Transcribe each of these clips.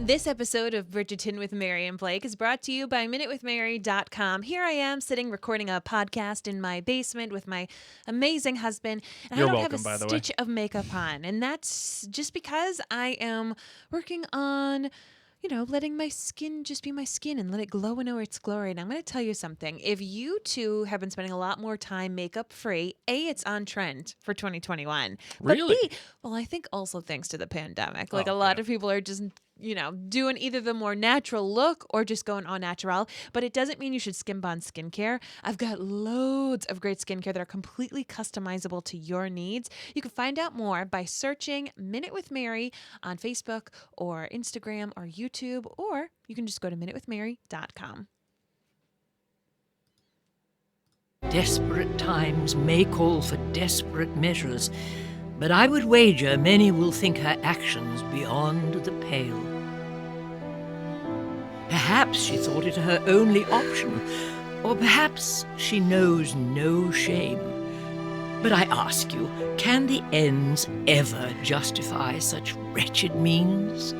This episode of Bridgerton with Mary and Blake is brought to you by minutewithmary.com. Here I am sitting recording a podcast in my basement with my amazing husband, and You're I don't welcome, have by a the way. stitch of makeup on. And that's just because I am working on, letting my skin just be my skin and let it glow in all its glory. And I'm going to tell you something. If you too have been spending a lot more time makeup free, A, it's on trend for 2021. Really? But B, well, I think also thanks to the pandemic. Like a lot of people are just doing either the more natural look or just going au natural. But it doesn't mean you should skimp on skincare. I've got loads of great skincare that are completely customizable to your needs. You can find out more by searching Minute with Mary on Facebook or Instagram or YouTube, or you can just go to minutewithmary.com. Desperate times may call for desperate measures, but I would wager many will think her actions beyond the pale. Perhaps she thought it her only option, or perhaps she knows no shame. But I ask you, can the ends ever justify such wretched means?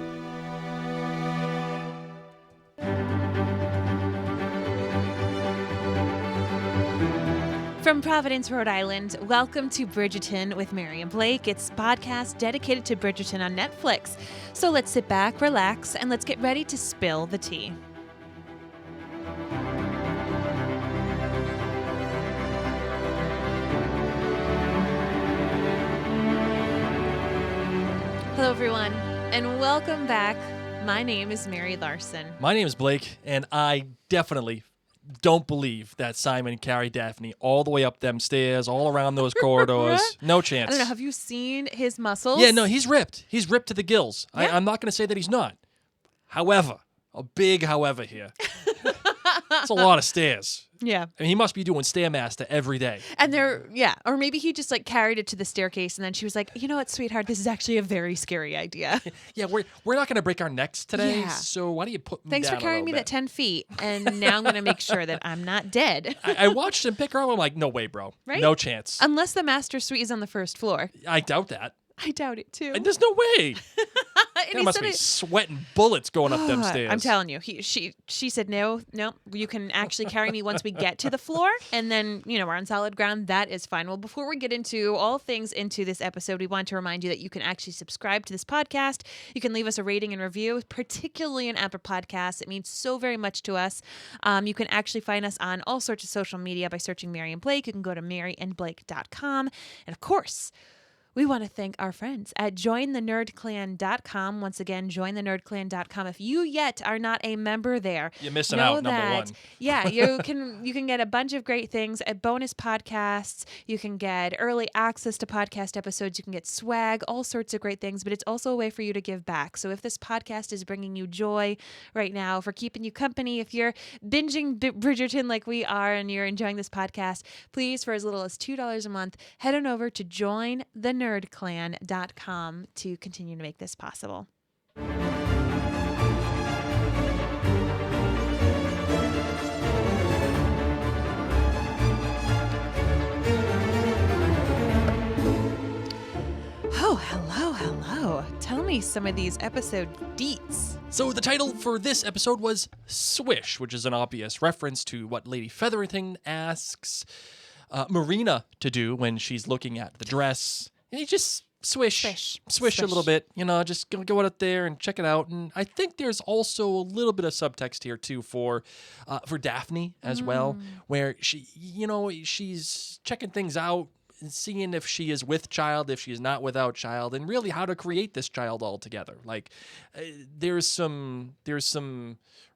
From Providence, Rhode Island, welcome to Bridgerton with Mary and Blake. It's a podcast dedicated to Bridgerton on Netflix. So let's sit back, relax, and let's get ready to spill the tea. Hello, everyone, and welcome back. My name is Mary Larson. My name is Blake, and I definitely don't believe that Simon carried Daphne all the way up them stairs, all around those corridors. No chance. I don't know. Have you seen his muscles? Yeah, no, he's ripped. He's ripped to the gills. Yeah. I'm not going to say that he's not. However, a big however here. It's a lot of stairs. Yeah. I mean, he must be doing Stairmaster every day. And or maybe he just carried it to the staircase and then she was like, you know what, sweetheart, this is actually a very scary idea. Yeah, we're not going to break our necks today, Yeah. so why don't you put me Thanks down for carrying a me little that 10 feet. And now I'm going to make sure that I'm not dead. I watched him pick her up. I'm like, no way, bro. Right? No chance. Unless the master suite is on the first floor. I doubt that. I doubt it too. And there's no way. And There he must said be it- sweating bullets going up them stairs. I'm telling you, she said, no, you can actually carry me once we get to the floor. And then, we're on solid ground. That is fine. Well, before we get into all things into this episode, we want to remind you that you can actually subscribe to this podcast. You can leave us a rating and review, particularly in Apple Podcasts. It means so very much to us. You can actually find us on all sorts of social media by searching Mary and Blake. You can go to maryandblake.com. And of course, we want to thank our friends at jointhenerdclan.com. Once again, jointhenerdclan.com. If you yet are not a member there, You're missing know out, number that, one. Yeah, you can get a bunch of great things, bonus podcasts. You can get early access to podcast episodes. You can get swag, all sorts of great things. But it's also a way for you to give back. So if this podcast is bringing you joy right now, for keeping you company, if you're binging Bridgerton like we are and you're enjoying this podcast, please, for as little as $2 a month, head on over to jointhenerdclan.com to continue to make this possible. Oh, hello. Tell me some of these episode deets. So the title for this episode was Swish, which is an obvious reference to what Lady Featherington asks Marina to do when she's looking at the dress. And you just swish a little bit, just go out there and check it out. And I think there's also a little bit of subtext here too for Daphne as well, where she's checking things out and seeing if she is with child, if she is not without child, and really how to create this child altogether. Like there's some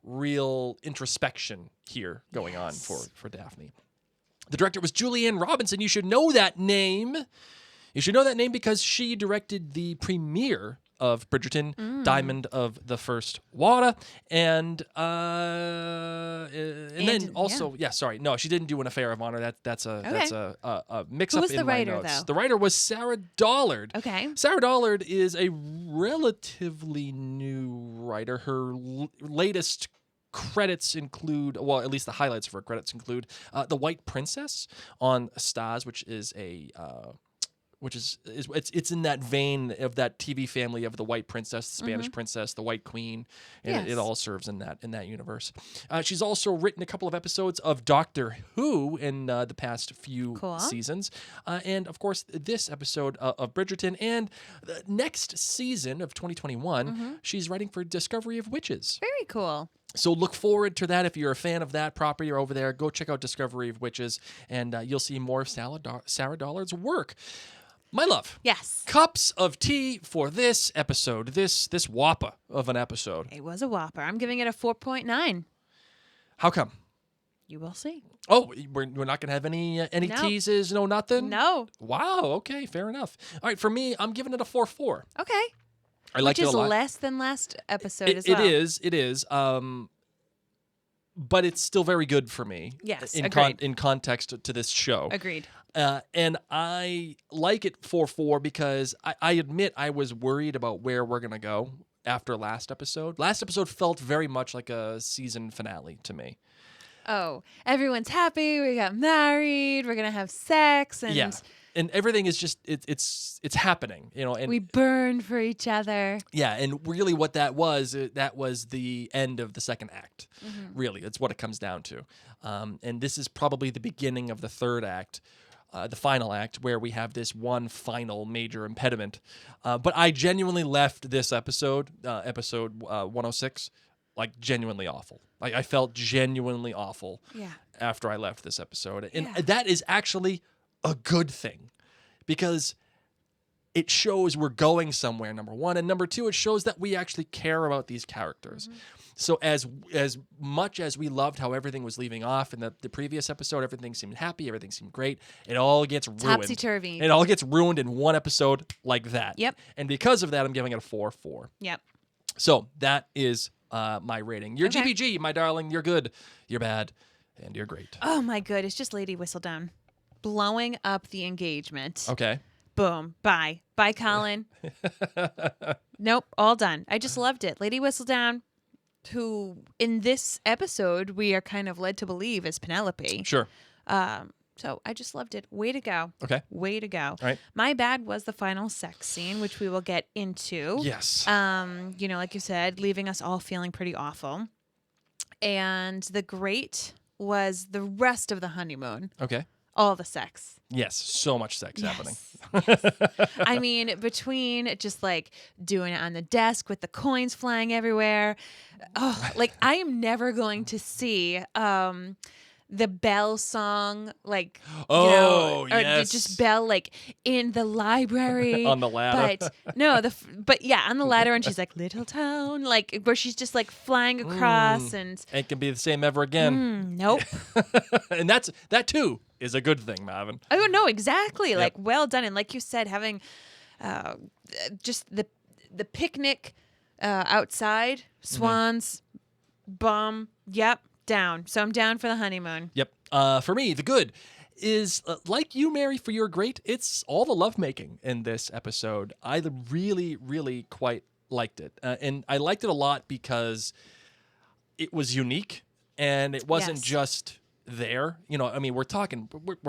real introspection here going on for Daphne. The director was Julianne Robinson. You should know that name. You should know that name because she directed the premiere of Bridgerton, Diamond of the First Water, and then also, no, she didn't do An Affair of Honor. That's a mix up in my notes. Who was the writer, though? The writer was Sarah Dollard. Okay. Sarah Dollard is a relatively new writer. Her latest credits include, well, at least the highlights of her credits include The White Princess on Stars, which is a which is it's in that vein of that TV family of the White Princess, the Spanish Princess, the White Queen, and it all serves in that universe. She's also written a couple of episodes of Doctor Who in the past few seasons, and of course this episode of Bridgerton, and the next season of 2021, she's writing for Discovery of Witches. Very cool. So look forward to that. If you're a fan of that property or over there, go check out Discovery of Witches, and you'll see more of Sarah Dollard's work. My love. Yes. Cups of tea for this episode, this whopper of an episode. It was a whopper. I'm giving it a 4.9. How come? You will see. Oh, we're not going to have any teases, no nothing? No. Wow, okay, fair enough. All right, for me, I'm giving it a 4.4. Okay. I liked it a lot. Which is less than last episode as well. It is. But it's still very good for me. Yes, in context to this show. Agreed. And I like it 4.4 because I admit I was worried about where we're going to go after last episode. Last episode felt very much like a season finale to me. Oh, everyone's happy. We got married. We're going to have sex. And yeah. And everything is just, it's happening, you know. And we burn for each other. Yeah, and really what that was the end of the second act. Really, that's what it comes down to. And this is probably the beginning of the third act, the final act, where we have this one final major impediment. But I genuinely left this episode 106, like genuinely awful. Like I felt genuinely awful after I left this episode. And that is actually a good thing, because it shows we're going somewhere, number one, and number two, it shows that we actually care about these characters. So as much as we loved how everything was leaving off in the previous episode, everything seemed happy, everything seemed great, it all gets ruined. Topsy-turvy. It all gets ruined in one episode like that. Yep. And because of that, I'm giving it a 4.4. Yep. So that is my rating. You're GBG, my darling. You're good. You're bad. And you're great. Oh my good. It's just Lady Whistledown. Blowing up the engagement. Okay. Boom. Bye, Colin. Nope. All done. I just loved it. Lady Whistledown, who in this episode we are kind of led to believe is Penelope. Sure. So I just loved it. Way to go. Okay. Way to go. All right. My bad was the final sex scene, which we will get into. Yes. You know, like you said, leaving us all feeling pretty awful. And the great was the rest of the honeymoon. Okay. All the sex. Yes, so much sex happening. Yes. I mean, between just like doing it on the desk with the coins flying everywhere. Oh, like I am never going to see the Belle song, like, or yes. just Belle, like in the library On the ladder. But no, but yeah, on the ladder, and she's like Little Town, like where she's just like flying across, and ain't gonna be the same ever again. Nope. And that too is a good thing, Marvin. Oh no, exactly. Yep. Like well done, and like you said, having just the picnic outside, swans, bum, yep. Down. So I'm down for the honeymoon. Yep. For me, the good is like you, Mary, for your great. It's all the lovemaking in this episode. I really, really quite liked it, and I liked it a lot because it was unique and it wasn't just there. You know, I mean, we're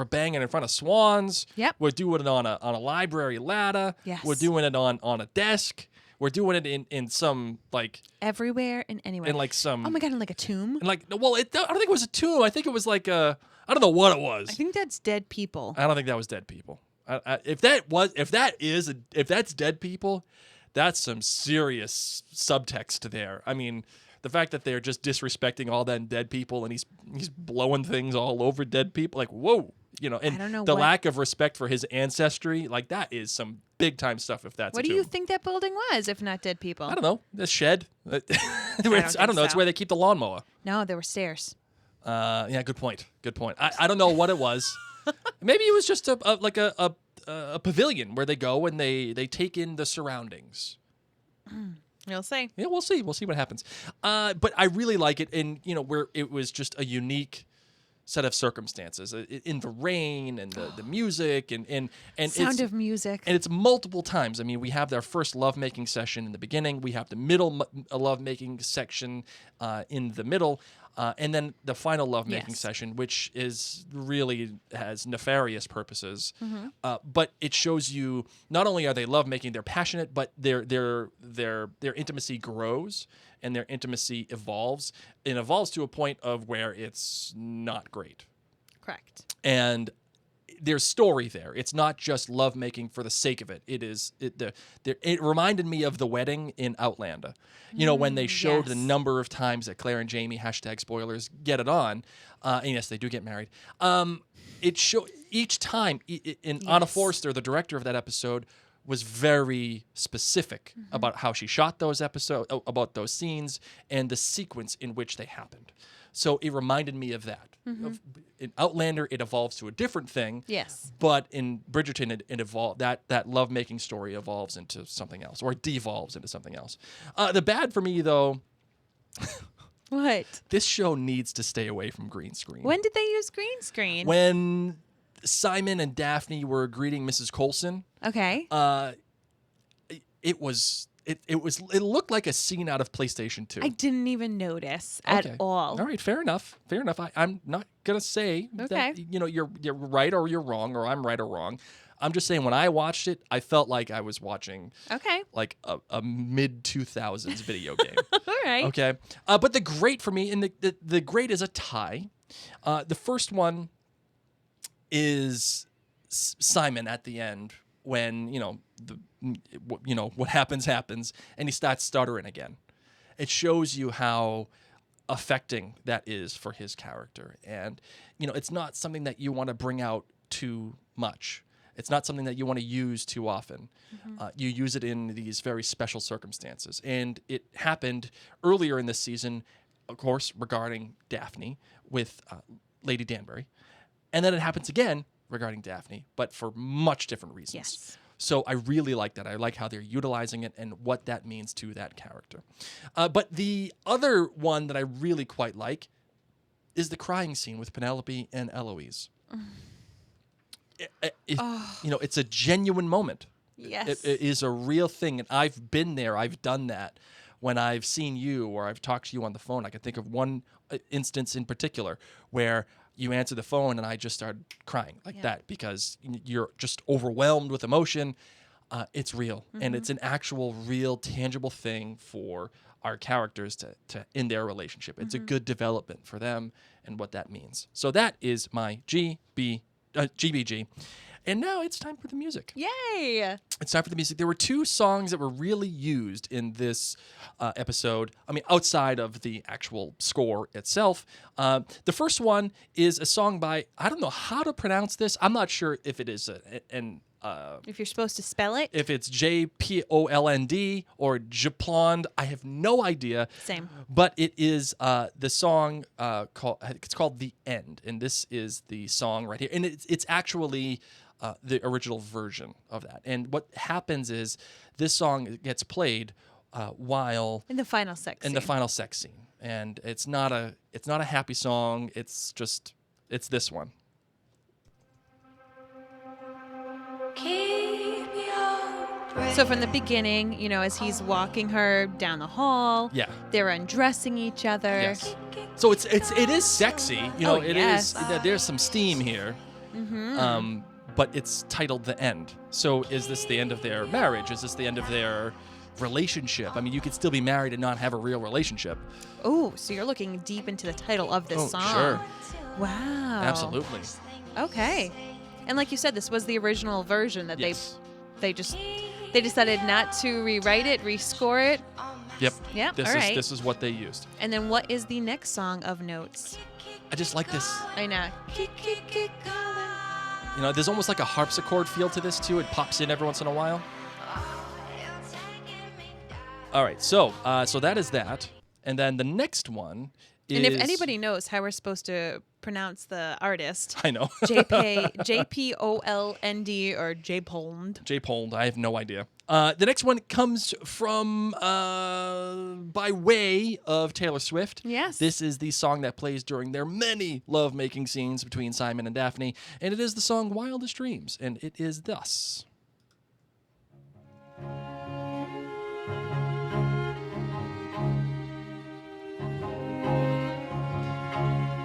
banging in front of swans. Yep. We're doing it on a library ladder. Yes. We're doing it on a desk. We're doing it in some like everywhere and anywhere. in like some. Oh my god! In like a tomb. And like, well, I don't think it was a tomb. I think it was like I don't know what it was. I think that's dead people. I don't think that was dead people. If that's dead people, that's some serious subtext there. I mean, the fact that they're just disrespecting all that dead people and he's blowing things all over dead people, like whoa, you know, and I don't know the what- lack of respect for his ancestry, like that is some big time stuff. If that's What a do you tomb. think that building was, if not dead people? I don't know. The shed. I don't know. It's so. where they keep the lawnmower. No, there were stairs. Yeah, good point. Good point. I don't know what it was. Maybe it was just a pavilion where they go and they take in the surroundings. You'll see. Yeah, we'll see. We'll see what happens. But I really like it, and you know, where it was just a unique set of circumstances in the rain and the music and Sound of music. and it's multiple times. I mean, we have their first lovemaking session in the beginning. We have the middle lovemaking section in the middle. And then the final lovemaking Yes. session, which is really has nefarious purposes, but it shows you not only are they lovemaking, they're passionate, but their intimacy grows and their intimacy evolves. It evolves to a point of where it's not great, Correct. and there's story there. It's not just lovemaking for the sake of it. It reminded me of the wedding in Outlander. You know, when they showed the yes. number of times that Claire and Jamie, #spoilers, get it on. And yes, they do get married. It showed each time. Anna Forster, the director of that episode, was very specific about how she shot those about those scenes, and the sequence in which they happened. So it reminded me of that. In Outlander, it evolves to a different thing. Yes. But in Bridgerton, it evolved. That lovemaking story evolves into something else, or devolves into something else. The bad for me, though, What? this show needs to stay away from green screen. When did they use green screen? When Simon and Daphne were greeting Mrs. Coulson, Okay. it looked like a scene out of PlayStation 2. I didn't even notice Okay. at all. All right, fair enough. I'm not gonna say that Okay. you're right or you're wrong, or I'm right or wrong. I'm just saying when I watched it, I felt like I was watching Okay. like a mid 2000s video game. All right. Okay, but the great for me, and the great is a tie. The first one is Simon at the end when what happens, and he starts stuttering again. It shows you how affecting that is for his character, and it's not something that you want to bring out too much. It's not something that you want to use too often. You use it in these very special circumstances, and it happened earlier in this season, of course, regarding Daphne with Lady Danbury, and then it happens again regarding Daphne, but for much different reasons. Yes. So I really like that. I like how they're utilizing it and what that means to that character. But the other one that I really quite like is the crying scene with Penelope and Eloise. It's a genuine moment. Yes. It is a real thing, and I've been there. I've done that when I've seen you or I've talked to you on the phone. I can think of one instance in particular where you answer the phone and I just started crying like that because you're just overwhelmed with emotion. It's real, and it's an actual, real, tangible thing for our characters to in their relationship. It's a good development for them and what that means. So that is my GBG. And now it's time for the music. Yay. It's time for the music. There were two songs that were really used in this episode. I mean, outside of the actual score itself. The first one is a song by, I don't know how to pronounce this. I'm not sure if it is If you're supposed to spell it. if it's Jpoland or Japlond. I have no idea. Same. But it is the song called "The End," and this is the song right here, and it's actually the original version of that. And what happens is this song gets played while In the final sex in the scene. final sex scene, and it's not a happy song. It's this one. So from the beginning, as he's walking her down the hall, Yeah. they're undressing each other. Yes. So it is sexy. Oh, It yes. is. There's some steam here. But it's titled "The End." So is this the end of their marriage? Is this the end of their relationship? I mean, you could still be married and not have a real relationship. Oh, so you're looking deep into the title of this song. Sure. Wow. Absolutely. Okay. And like you said, this was the original version that Yes. they decided not to rewrite it, rescore it. Yep. Yep, This all right. This is what they used. And then what is the next song of notes? I just like this. I know. There's almost like a harpsichord feel to this too. It pops in every once in a while. All right, so that is that, and then the next one is. And if anybody knows how we're supposed to pronounce the artist, I know. Jpoland or Jpoland. Jpoland, I have no idea. The next one comes from by way of Taylor Swift. Yes. This is the song that plays during their many love-making scenes between Simon and Daphne, and it is the song "Wildest Dreams," and it is thus.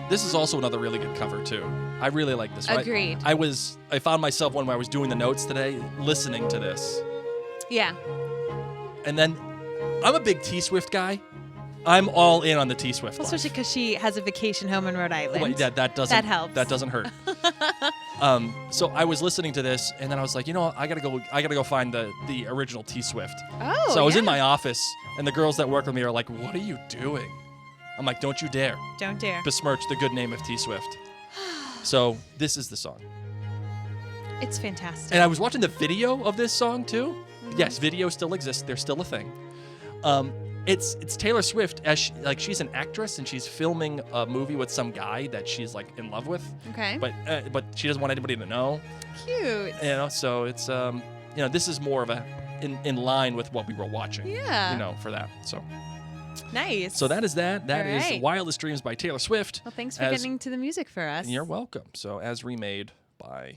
This is also another really good cover too. I really like this. Agreed. I found myself when I was doing the notes today listening to this. Yeah. And then I'm a big T Swift guy. I'm all in on the T Swift. Especially because she has a vacation home in Rhode Island. Well, that doesn't That helps. That doesn't hurt. So I was listening to this, and then I was like, I gotta go find the original T Swift. Oh. So I was in yeah. my office, and the girls that work with me are like, "What are you doing?" I'm like, "Don't you dare Don't dare. besmirch the good name of T Swift." So this is the song, It's fantastic. and I was watching the video of this song too. Yes, video still exists. They're still a thing. It's Taylor Swift as she's an actress and she's filming a movie with some guy that she's like in love with. Okay. But she doesn't want anybody to know. Cute. So it's this is more of a in line with what we were watching. Yeah. For that. So Nice. so that is that. That All is right. Wildest Dreams by Taylor Swift. Well, thanks for getting to the music for us. You're welcome. So as remade by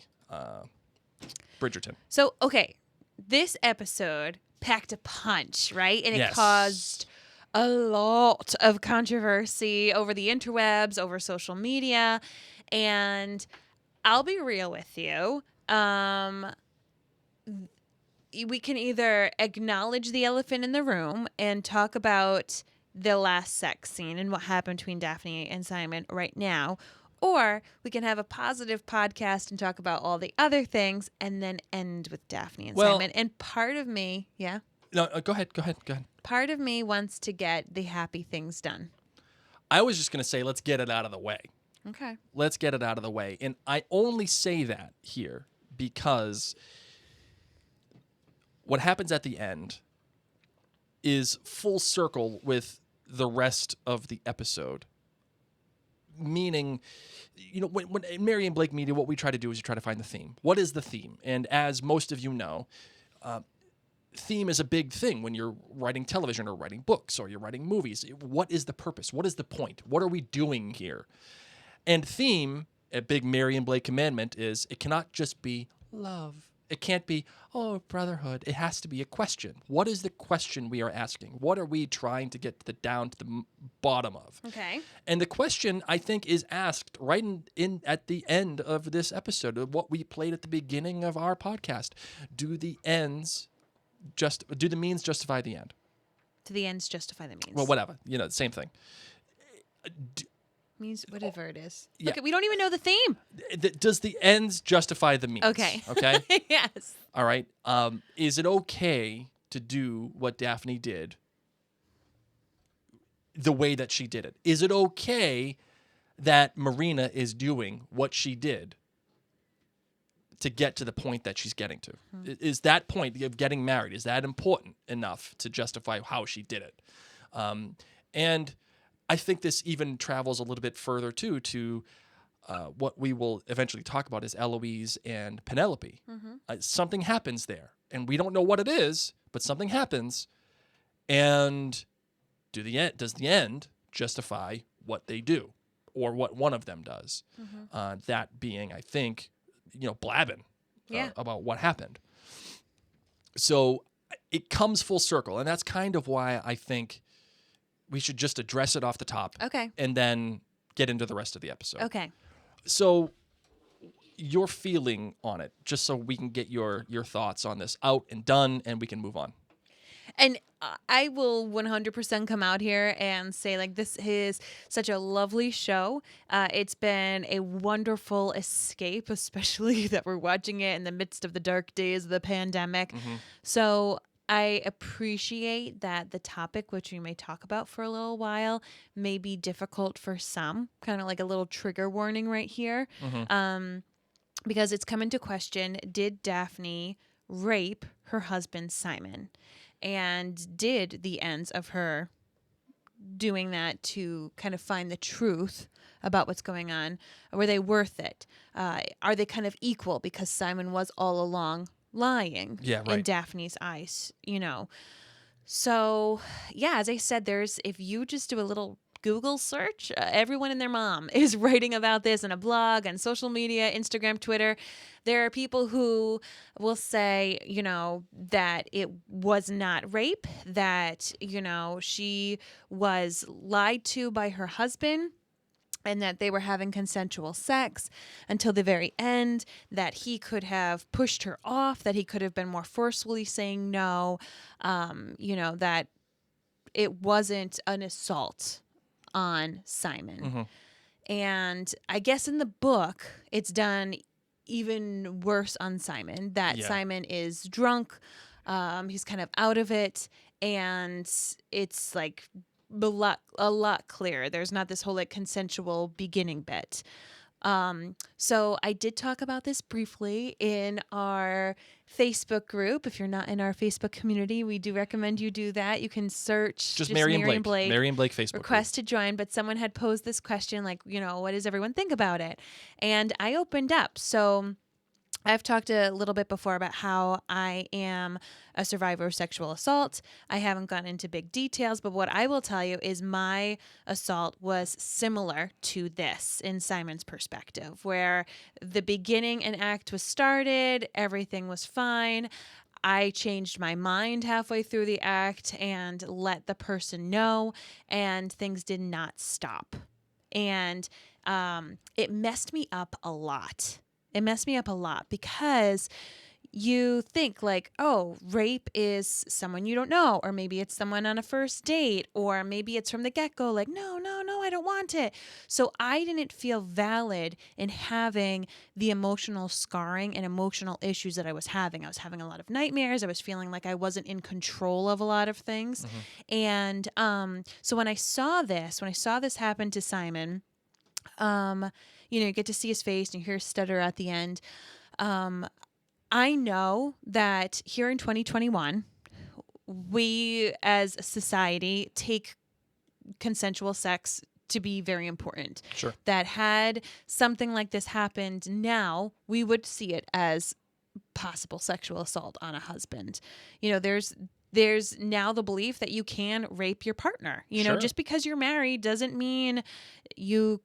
Bridgerton. So, okay, this episode packed a punch, right? And it Yes. caused a lot of controversy over the interwebs, over social media. And I'll be real with you. We can either acknowledge the elephant in the room and talk about the last sex scene and what happened between Daphne and Simon right now, or we can have a positive podcast and talk about all the other things and then end with Daphne and Well- Simon. And part of me, No, go ahead. part of me wants to get the happy things done. I was just gonna say, let's get it out of the way. Okay. Let's get it out of the way. And I only say that here because what happens at the end is full circle with the rest of the episode. Meaning, when in Mary and Blake Media, what we try to do is we try to find the theme. What is the theme? And as most of you know, theme is a big thing when you're writing television or writing books or you're writing movies. What is the purpose? What is the point? What are we doing here? And theme, a big Mary and Blake commandment is it cannot just be love. It can't be, brotherhood. It has to be a question. What is the question we are asking? What are we trying to get down to the bottom of? Okay. And the question, I think, is asked right in at the end of this episode, of what we played at the beginning of our podcast. Do the means justify the end? To the ends justify the means. Well, whatever. Same thing. Means whatever it is. Yeah. Look, we don't even know the theme. Does the ends justify the means? Okay. Okay? Yes. All right. Is it okay to do what Daphne did the way that she did it? Is it okay that Marina is doing what she did to get to the point that she's getting to? Is that point of getting married, is that important enough to justify how she did it? And I think this even travels a little bit further, too, to what we will eventually talk about is Eloise and Penelope. Something happens there, and we don't know what it is, but something happens. And does the end justify what they do or what one of them does? That being, I think, blabbing about what happened. So it comes full circle, and that's kind of why I think we should just address it off the top. Okay. And then get into the rest of the episode. Okay. So your feeling on it, just so we can get your thoughts on this out and done, and we can move on. And I will 100% come out here and say, this is such a lovely show. It's been a wonderful escape, especially that we're watching it in the midst of the dark days of the pandemic. So I appreciate that the topic, which we may talk about for a little while, may be difficult for some, kind of like a little trigger warning right here, because it's come into question, did Daphne rape her husband, Simon? And did the ends of her doing that to kind of find the truth about what's going on, were they worth it? Are they kind of equal because Simon was all along lying in Daphne's eyes, So, as I said, if you just do a little Google search, everyone and their mom is writing about this in a blog, on social media, Instagram, Twitter. There are people who will say, that it was not rape, that, she was lied to by her husband. and that they were having consensual sex until the very end, that he could have pushed her off, that he could have been more forcefully saying no, that it wasn't an assault on Simon. And I guess in the book, it's done even worse on Simon, that Simon is drunk, he's kind of out of it, and it's like a lot clearer. There's not this whole like consensual beginning bit. So I did talk about this briefly in our Facebook group. If you're not in our Facebook community, we do recommend you do that. You can search just Mary and Blake. Mary and Blake Facebook request group. to join, but someone had posed this question like, what does everyone think about it? And I opened up. So I've talked a little bit before about how I am a survivor of sexual assault. I haven't gone into big details, but what I will tell you is my assault was similar to this in Simon's perspective, where the beginning and act was started, everything was fine. I changed my mind halfway through the act and let the person know, and things did not stop. And it messed me up a lot. It messed me up a lot because you think like, oh, rape is someone you don't know, or maybe it's someone on a first date, or maybe it's from the get-go, like, no, I don't want it. So I didn't feel valid in having the emotional scarring and emotional issues that I was having. I was having a lot of nightmares. I was feeling like I wasn't in control of a lot of things. And so when I saw this happen to Simon, you get to see his face and you hear his stutter at the end. I know that here in 2021, we as a society take consensual sex to be very important. Sure. That had something like this happened now, we would see it as possible sexual assault on a husband. There's now the belief that you can rape your partner. Sure. Just because you're married doesn't mean you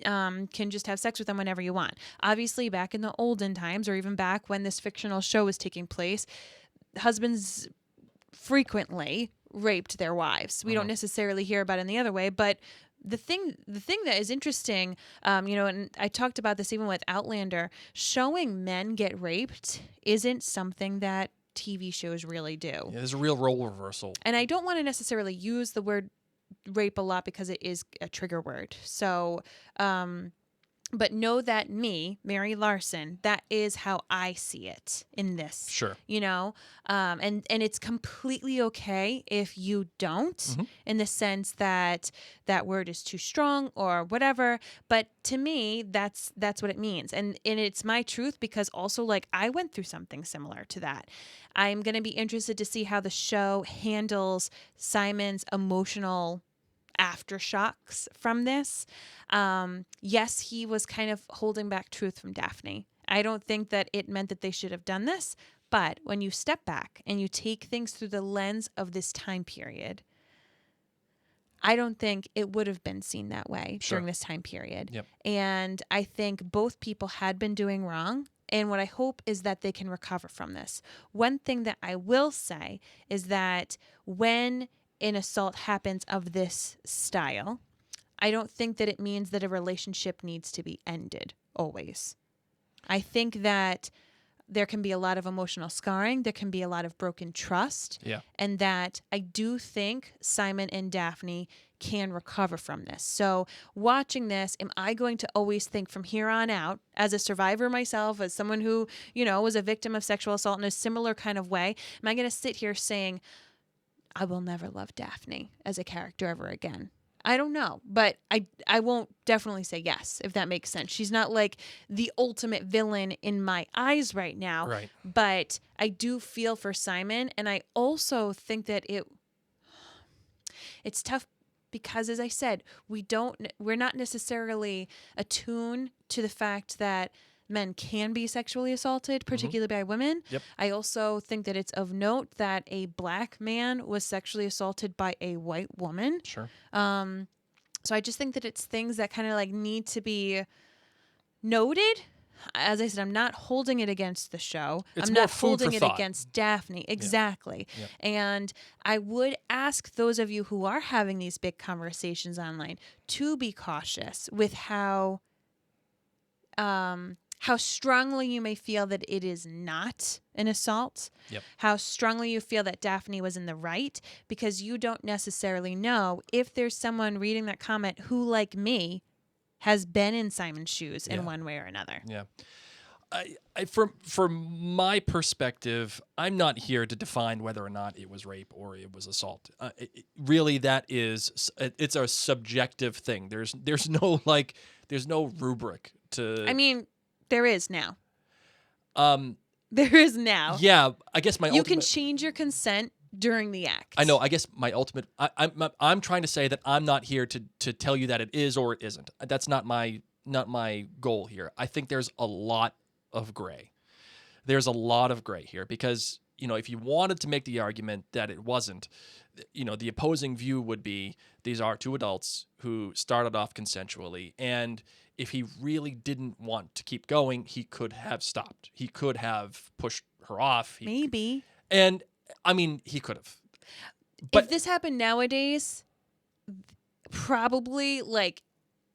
can just have sex with them whenever you want. Obviously, back in the olden times, or even back when this fictional show was taking place, husbands frequently raped their wives. We don't necessarily hear about it in the other way, but the thing that is interesting, and I talked about this even with Outlander, showing men get raped isn't something that TV shows really do. Yeah, there's a real role reversal. And I don't want to necessarily use the word rape a lot because it is a trigger word. So, but know that me, Mary Larson, that is how I see it in this. Sure. And it's completely okay if you don't, in the sense that that word is too strong or whatever. But to me, that's what it means. And it's my truth, because also, like, I went through something similar to that. I'm going to be interested to see how the show handles Simon's emotional aftershocks from this. Yes, he was kind of holding back truth from Daphne. I don't think that it meant that they should have done this, but when you step back and you take things through the lens of this time period, I don't think it would have been seen that way during this time period. Yep. And I think both people had been doing wrong. And what I hope is that they can recover from this. One thing that I will say is that when an assault happens of this style, I don't think that it means that a relationship needs to be ended always. I think that there can be a lot of emotional scarring. There can be a lot of broken trust. Yeah. And that I do think Simon and Daphne can recover from this. So watching this, am I going to always think from here on out, as a survivor myself, as someone who, was a victim of sexual assault in a similar kind of way, am I going to sit here saying, I will never love Daphne as a character ever again? I don't know, but I won't definitely say yes, if that makes sense. She's not like the ultimate villain in my eyes right now, Right. But I do feel for Simon, and I also think that it's tough because, as I said, we're not necessarily attuned to the fact that men can be sexually assaulted, particularly by women. Yep. I also think that it's of note that a black man was sexually assaulted by a white woman. Sure. So I just think that it's things that kind of like need to be noted, as I said, I'm not holding it against the show. It's I'm more not food holding for it thought. against Daphne. Exactly. Yeah. And I would ask those of you who are having these big conversations online to be cautious with how strongly you may feel that it is not an assault. Yep. How strongly you feel that Daphne was in the right, because you don't necessarily know if there's someone reading that comment who, like me, has been in Simon's shoes in one way or another. Yeah. From my perspective, I'm not here to define whether or not it was rape or it was assault. Really, it's a subjective thing. There's no rubric to. I mean, there is now. There is now. Yeah, I guess you can change your consent during the act. I know. I guess my ultimate. I'm trying to say that I'm not here to tell you that it is or it isn't. That's not my goal here. I think there's a lot of gray. There's a lot of gray here because if you wanted to make the argument that it wasn't, the opposing view would be these are two adults who started off consensually, and if he really didn't want to keep going, he could have stopped. He could have pushed her off. Maybe. And I mean, he could have. But if this happened nowadays, probably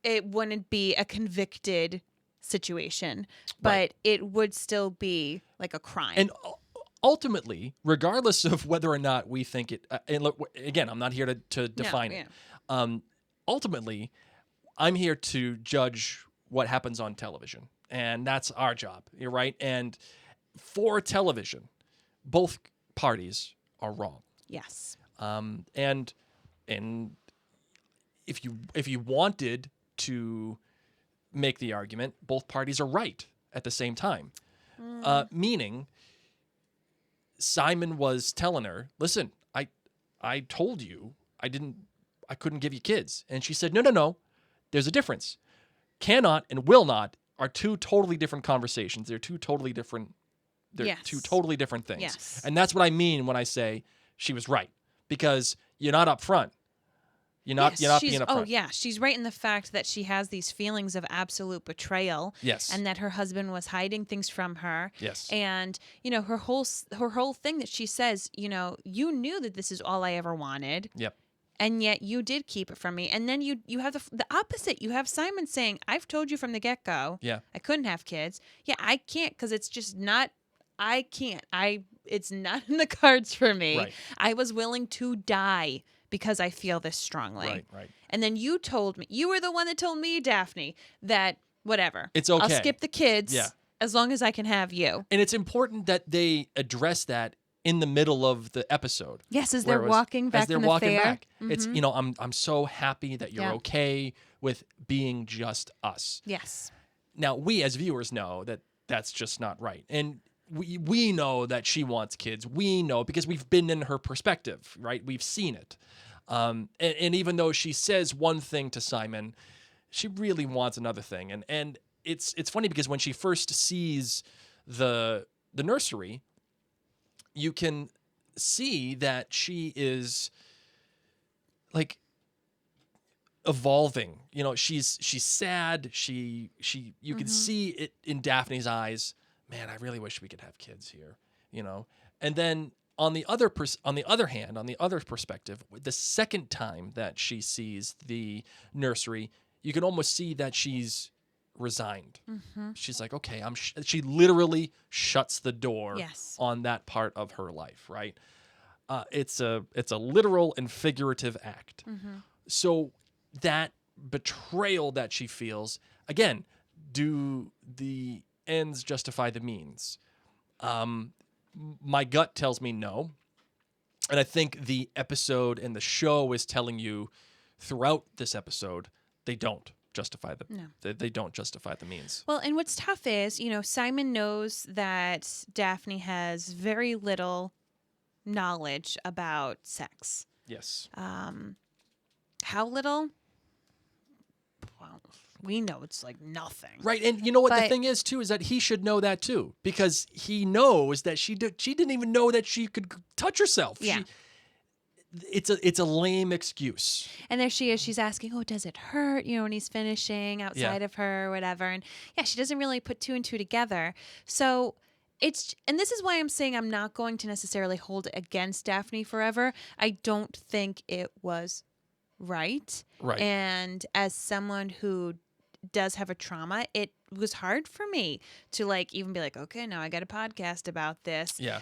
it wouldn't be a convicted situation, but Right. it would still be like a crime. And ultimately, regardless of whether or not we think it, and look, again, I'm not here to define it. Ultimately, I'm here to judge what happens on television, and that's our job. You're right. And for television, both parties are wrong. Yes. And if you wanted to make the argument, both parties are right at the same time. Meaning, Simon was telling her, "Listen, I told you I couldn't give you kids," and she said, "No. There's a difference. Cannot and will not are two totally different conversations. They're two totally different. Two totally different things. Yes. And that's what I mean when I say she was right, because you're not upfront. You're not being upfront. Oh, yeah. She's right in the fact that she has these feelings of absolute betrayal. Yes. And that her husband was hiding things from her. Yes. And, her whole thing that she says, you knew that this is all I ever wanted. Yep. And yet you did keep it from me. And then you have the opposite. You have Simon saying, I've told you from the get-go. Yeah. I couldn't have kids. Yeah, I can't because it's just not. I can't. It's not in the cards for me. Right. I was willing to die because I feel this strongly. Right. And then you told me, you were the one that told me, Daphne, that whatever. It's okay. I'll skip the kids as long as I can have you. And it's important that they address that in the middle of the episode. Yes, as they're walking back from the fair. Mm-hmm. It's, I'm so happy that you're okay with being just us. Yes. Now, we as viewers know that that's just not right. And we know that she wants kids. We know because we've been in her perspective, right? We've seen it. And even though she says one thing to Simon, she really wants another thing. And it's funny because when she first sees the nursery, you can see that she is like evolving. She's sad. You can see it in Daphne's eyes. Man, I really wish we could have kids here, And then on the other perspective, the second time that she sees the nursery, you can almost see that she's resigned. Mm-hmm. She's like, okay, she literally shuts the door on that part of her life, right? It's a literal and figurative act. Mm-hmm. So that betrayal that she feels, again, do the ends justify the means? My gut tells me no. And I think the episode and the show is telling you throughout this episode, they don't justify they don't justify the means. Well, and what's tough is, Simon knows that Daphne has very little knowledge about sex. Yes. How little? Well, we know it's like nothing. Right. And you know what the thing is, too, is that he should know that, too, because he knows that she didn't even know that she could touch herself. Yeah. it's a lame excuse. And there she is. She's asking, "Oh, does it hurt?" When he's finishing outside of her or whatever. And yeah, she doesn't really put two and two together. So and this is why I'm saying I'm not going to necessarily hold it against Daphne forever. I don't think it was right. Right. And as someone who does have a trauma, it was hard for me to even be like, okay, now I got a podcast about this. Yeah.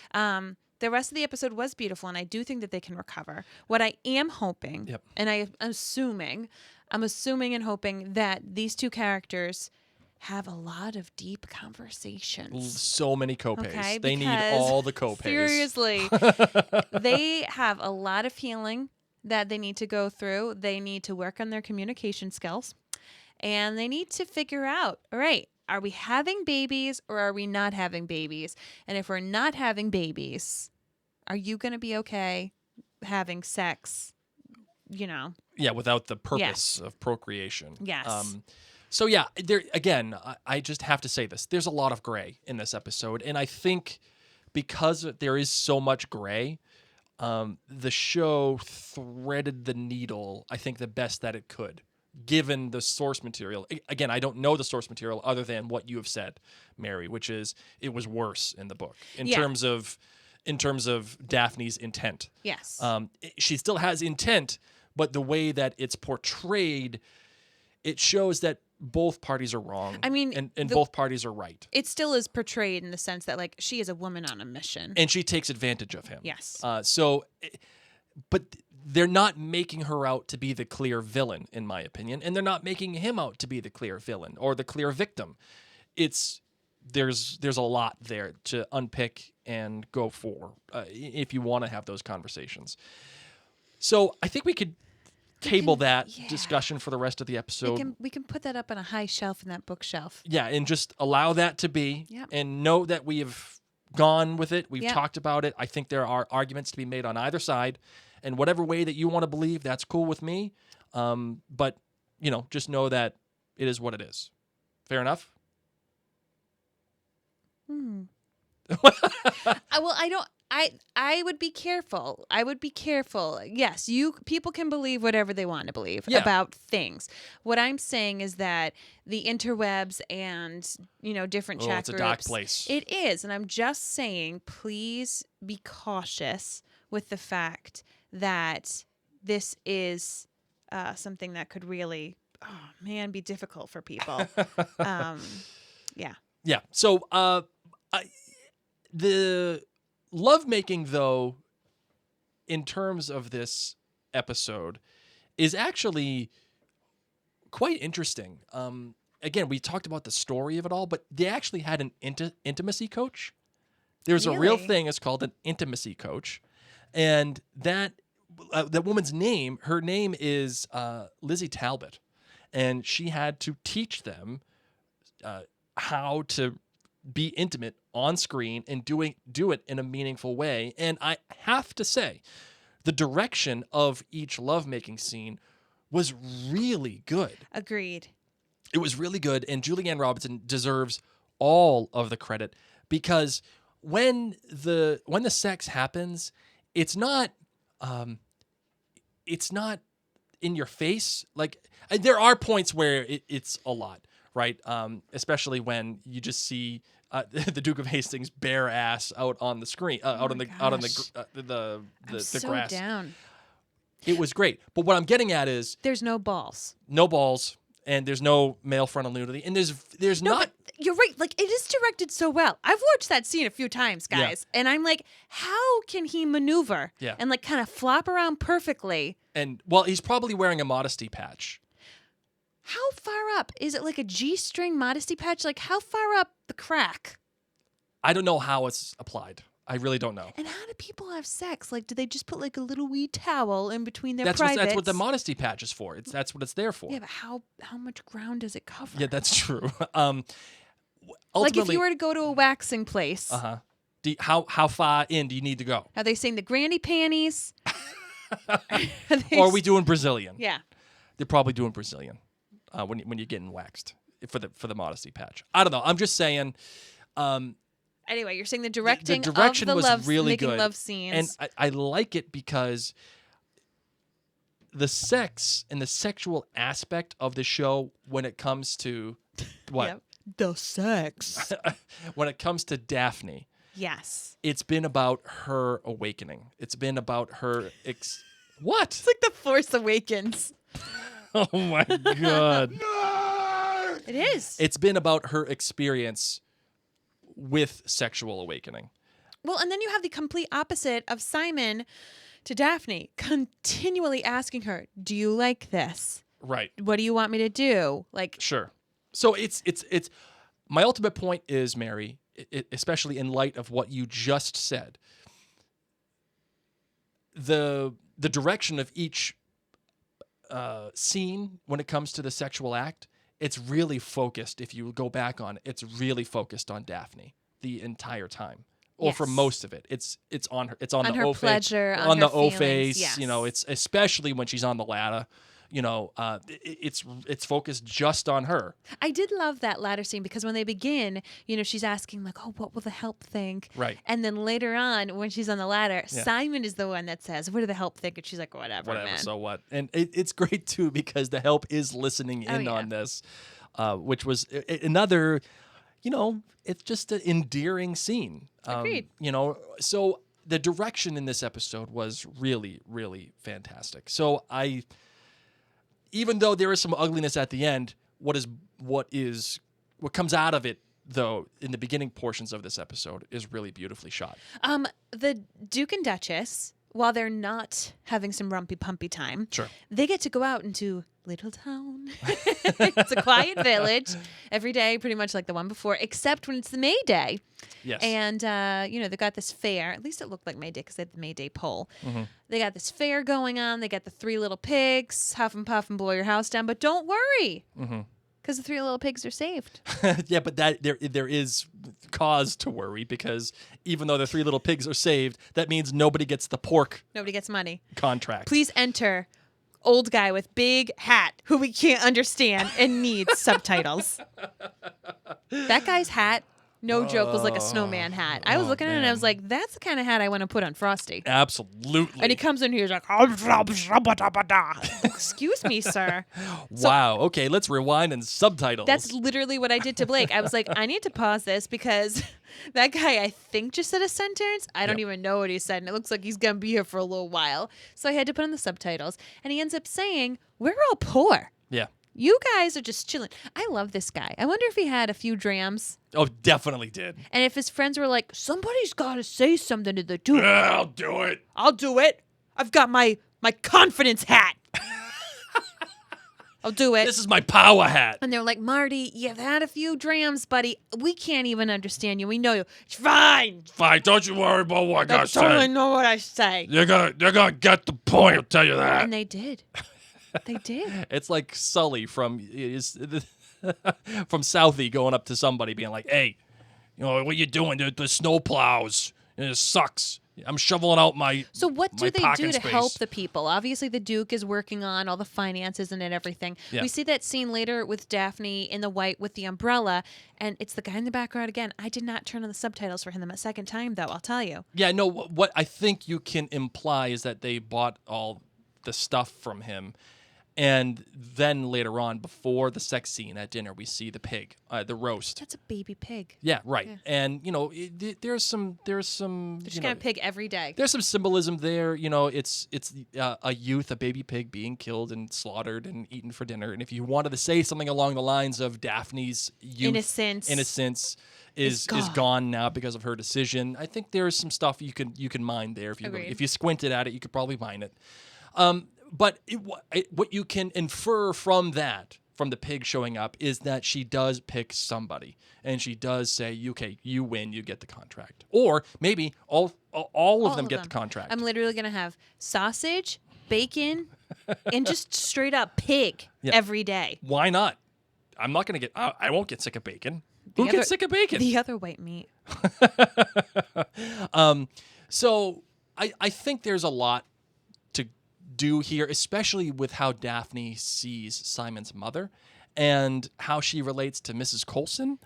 The rest of the episode was beautiful, and I do think that they can recover. What I am hoping, and I'm assuming and hoping that these two characters have a lot of deep conversations. So many copays. Okay, they need all the copays. Seriously. They have a lot of healing that they need to go through. They need to work on their communication skills. And they need to figure out, all right, are we having babies or are we not having babies? And if we're not having babies, are you going to be okay having sex, Yeah, without the purpose of procreation. Yes. So yeah, there again, I just have to say this. There's a lot of gray in this episode. And I think because there is so much gray, the show threaded the needle, I think, the best that it could, given the source material. Again, I don't know the source material other than what you have said, Mary, which is it was worse in the book in terms of Daphne's intent. Yes. She still has intent, but the way that it's portrayed, it shows that both parties are wrong. I mean, and both parties are right. It still is portrayed in the sense that she is a woman on a mission. And she takes advantage of him. Yes. But they're not making her out to be the clear villain, in my opinion, and they're not making him out to be the clear villain or the clear victim. There's a lot there to unpick and go for if you want to have those conversations. So I think we could table that discussion for the rest of the episode. We can put that up on a high shelf in that bookshelf. Yeah, and just allow that to be, and know that we have gone with it. We've talked about it. I think there are arguments to be made on either side, and whatever way that you want to believe, that's cool with me. But just know that it is what it is. Fair enough? I would be careful. Yes, people can believe whatever they want to believe about things. What I'm saying is that the interwebs and different chat it's groups, a dark place. It is, and I'm just saying, please be cautious with the fact that this is something that could really, be difficult for people. Yeah. So the lovemaking, though, in terms of this episode, is actually quite interesting. Again, we talked about the story of it all, but they actually had an intimacy coach. There's a real thing. It's called an intimacy coach. And that woman's name, her name is Lizzie Talbot. And she had to teach them how to be intimate on screen and do it in a meaningful way. And I have to say, the direction of each lovemaking scene was really good. Agreed. It was really good, and Julianne Robinson deserves all of the credit, because when the sex happens, it's not in your face. There are points where it's a lot, right? Especially when you just see the Duke of Hastings' bare ass out on the screen, out on the grass. So down. It was great, but what I'm getting at is there's no balls, and there's no male frontal nudity, and there's no, not. But you're right. It is directed so well. I've watched that scene a few times, guys, and I'm like, how can he maneuver and kind of flop around perfectly? And he's probably wearing a modesty patch. How far up? Is it like a G-string modesty patch? How far up the crack? I don't know how it's applied. I really don't know. And how do people have sex? Do they just put a little wee towel in between their privates? That's what the modesty patch is for. That's what it's there for. Yeah, but how much ground does it cover? Yeah, that's true. Ultimately, if you were to go to a waxing place. How far in do you need to go? Are they saying the granny panties? Or are we doing Brazilian? Yeah. They're probably doing Brazilian. When you're getting waxed for the modesty patch. I don't know. I'm just saying. Anyway, you're saying the direction was of the really making good. love scenes. And I like it because the sex and the sexual aspect of the show when it comes to what? Yep. The sex. When it comes to Daphne, Yes. it's been about her awakening. It's been about her what? It's like the Force Awakens. Oh my god. It is. It's been about her experience with sexual awakening. Well, and then you have the complete opposite of Simon to Daphne, continually asking her, "Do you like this? Right. What do you want me to do?" Like, Sure. So it's my ultimate point is, Mary, especially in light of what you just said, the direction of each scene when it comes to the sexual act, it's really focused. If you go back on it, it's really focused on Daphne the entire time. Or for Yes. most of it, it's on her. It's on the her O pleasure, face, on the her O feelings, face. yes. You know, it's especially when she's on the ladder. You know, it's focused just on her. I did love that latter scene because when they begin, you know, she's asking like, "Oh, what will the help think?" Right. And then later on, when she's on the ladder, Yeah. Simon is the one that says, "What do the help think?" And she's like, "Whatever, man." So what? And it's great too because the help is listening in yeah. on this, which was another. You know, it's just an endearing scene. Agreed. You know, so the direction in this episode was really, really fantastic. So even though there is some ugliness at the end, what comes out of it, though, in the beginning portions of this episode is really beautifully shot. The Duke and Duchess, while they're not having some rumpy pumpy time, Sure. they get to go out into Little Town. It's a quiet village every day, pretty much like the one before, except when it's the May Day. Yes. And, you know, they got this fair. At least it looked like May Day because they had the May Day pole. Mm-hmm. They got this fair going on. They got the three little pigs, huff and puff and blow your house down. But don't worry, because the three little pigs are saved. Yeah, but that there is cause to worry because even though the three little pigs are saved, that means nobody gets the pork Nobody gets money. contract. Please enter old guy with big hat who we can't understand and needs subtitles. That guy's hat, no joke, was like a snowman hat. I was looking at it and I was like, that's the kind of hat I want to put on Frosty. Absolutely. And he comes in here, he's like, excuse me, sir. Wow. Okay, let's rewind and subtitles. That's literally what I did to Blake. I was like, I need to pause this because that guy, I think, just said a sentence. I don't even know what he said. And it looks like he's going to be here for a little while. So I had to put on the subtitles. And he ends up saying, we're all poor. Yeah. You guys are just chilling. I love this guy. I wonder if he had a few drams. Oh, definitely did. And if his friends were like, somebody's got to say something to the Duke. I'll do it. I'll do it. I've got my confidence hat. I'll do it. This is my power hat. And they're like, Marty, you've had a few drams, buddy. We can't even understand you. We know you. It's fine. Fine. Don't you worry about what I I totally know what I say. You're gonna get the point. I'll tell you that. And they did. They did. It's like Sully from Southie going up to somebody being like, "Hey, you know what you doing? The snow plows. It sucks. I'm shoveling out my So what do my they parking do to space." help the people? Obviously, the Duke is working on all the finances and everything. Yeah. We see that scene later with Daphne in the white with the umbrella, and it's the guy in the background again. I did not turn on the subtitles for him a second time, though. I'll tell you. Yeah, no. What I think you can imply is that they bought all the stuff from him. And then later on, before the sex scene at dinner, we see the pig, the roast. That's a baby pig. Yeah, right. Yeah. And you know, there's some. They're just you gonna know, pig every day. There's some symbolism there. You know, it's a baby pig being killed and slaughtered and eaten for dinner. And if you wanted to say something along the lines of Daphne's youth, innocence is gone now because of her decision, I think there's some stuff you can mine there. If you squinted at it, you could probably mine it. But what you can infer from that, from the pig showing up, is that she does pick somebody, and she does say, "Okay, you win, you get the contract," or maybe all of them get the contract. I'm literally gonna have sausage, bacon, and just straight up pig every day. Why not? I'm not gonna get. I won't get sick of bacon. Who gets sick of bacon? The other white meat. So I think there's a lot to do here, especially with how Daphne sees Simon's mother and how she relates to Mrs. Coulson.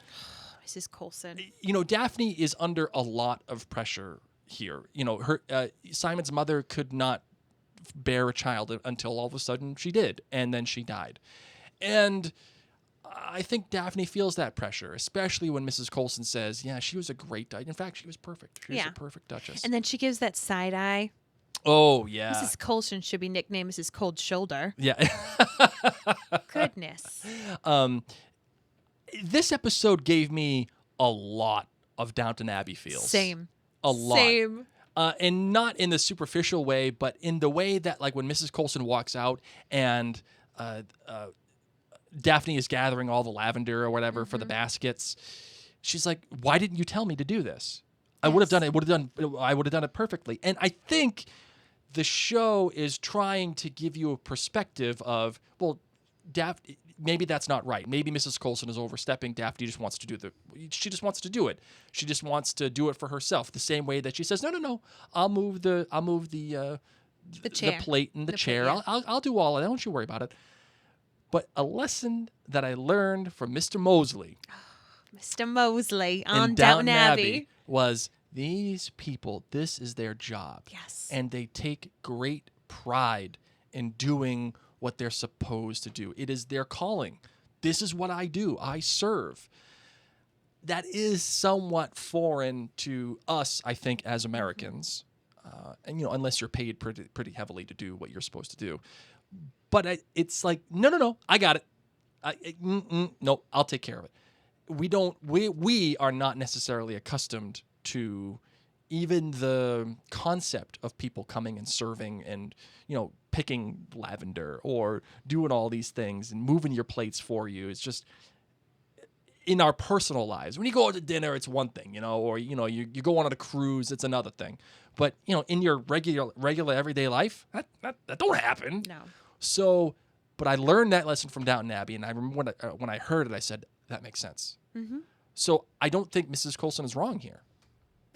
Mrs. Coulson. You know, Daphne is under a lot of pressure here. You know, her Simon's mother could not bear a child until all of a sudden she did, and then she died. And I think Daphne feels that pressure, especially when Mrs. Coulson says, yeah, she was a great in fact, she was perfect. She was a perfect Duchess. And then she gives that side eye. Oh, yeah. Mrs. Coulson should be nicknamed Mrs. Cold Shoulder. Yeah. Goodness. This episode gave me a lot of Downton Abbey feels. Same. A lot. Same. And not in the superficial way, but in the way that, like, when Mrs. Coulson walks out and Daphne is gathering all the lavender or whatever for the baskets, she's like, "Why didn't you tell me to do this? I would have done it. I would have done it perfectly." And I think the show is trying to give you a perspective of, well, Daphne, maybe that's not right. Maybe Mrs. Coulson is overstepping. Daphne just wants to she just wants to do it. She just wants to do it for herself. The same way that she says, no, I'll move the chair. the plate and the chair. Plate, yeah. I'll do all of that. Don't you worry about it. But a lesson that I learned from Mr. Mosley, Mr. Mosley on in Downton Abbey was these people, this is their job. Yes. And they take great pride in doing what they're supposed to do. It is their calling. This is what I do. I serve. That is somewhat foreign to us, I think, as Americans. And, unless you're paid pretty heavily to do what you're supposed to do. But it's like, no, I got it. No, I'll take care of it. We are not necessarily accustomed to even the concept of people coming and serving and, picking lavender or doing all these things and moving your plates for you. It's just in our personal lives. When you go out to dinner, it's one thing, or, you go on a cruise, it's another thing. But, in your regular everyday life, that don't happen. No. So, but I learned that lesson from Downton Abbey, and I remember when I heard it, I said, that makes sense. Mm-hmm. So I don't think Mrs. Coulson is wrong here.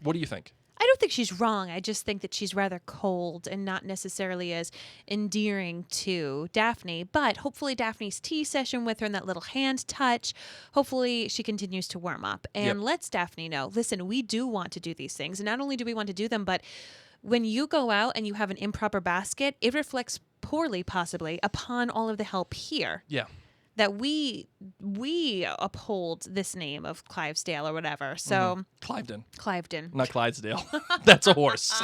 What do you think? I don't think she's wrong. I just think that she's rather cold and not necessarily as endearing to Daphne. But hopefully Daphne's tea session with her and that little hand touch, hopefully she continues to warm up and lets Daphne know, listen, we do want to do these things. And not only do we want to do them, but when you go out and you have an improper basket, it reflects poorly, possibly, upon all of the help here. Yeah. That we uphold this name of Clivesdale or whatever. So Cliveden. Not Clydesdale. That's a horse.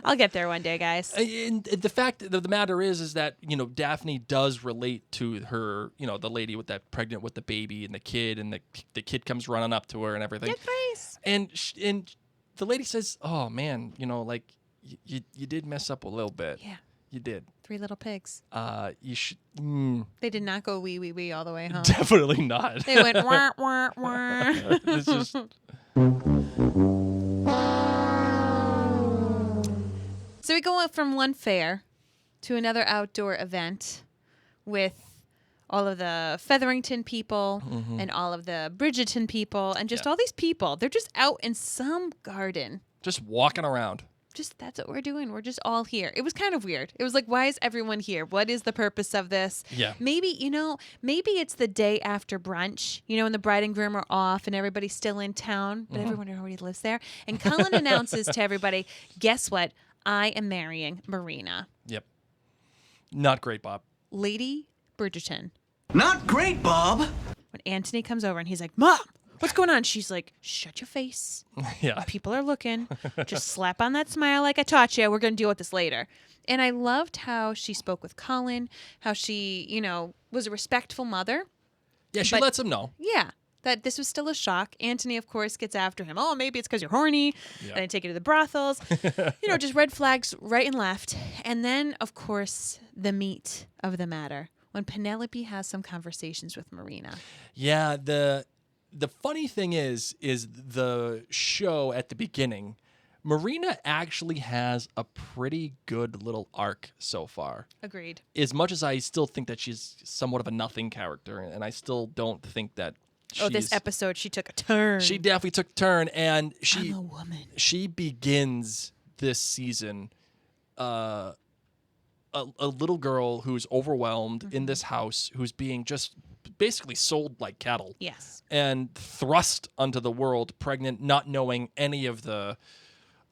I'll get there one day, guys. And the fact of the matter is that, Daphne does relate to her, the lady with that pregnant with the baby and the kid, and the kid comes running up to her and everything. Good face. And the lady says, "Oh man, you did mess up a little bit. Yeah. You did. 3 little pigs. You should." They did not go wee, wee, wee all the way home. Definitely not. They went wah, wah, wah. It's just... So we go up from one fair to another outdoor event with all of the Featherington people and all of the Bridgerton people and just all these people. They're just out in some garden. Just walking around. That's what we're doing. We're just all here. It was kind of weird. It was like, why is everyone here? What is the purpose of this? Yeah. Maybe it's the day after brunch, and the bride and groom are off and everybody's still in town, but everyone already lives there. And Cullen announces to everybody, guess what? I am marrying Marina. Yep. Not great, Bob. Lady Bridgerton. Not great, Bob. When Anthony comes over and he's like, Mom, what's going on? She's like, shut your face. Yeah. People are looking. Just slap on that smile like I taught you. We're going to deal with this later. And I loved how she spoke with Colin, how she, was a respectful mother. Yeah, she lets him know. Yeah, that this was still a shock. Anthony, of course, gets after him. Oh, maybe it's because you're horny. Yeah. And I take you to the brothels. Just red flags right and left. And then, of course, the meat of the matter. When Penelope has some conversations with Marina. Yeah, the funny thing is the show at the beginning, Marina actually has a pretty good little arc so far. Agreed. As much as I still think that she's somewhat of a nothing character, and I still don't think that this episode, she took a turn. She definitely took a turn, and I'm a woman. She begins this season a little girl who's overwhelmed in this house, who's being just basically sold like cattle. Yes. And thrust onto the world pregnant, not knowing any of the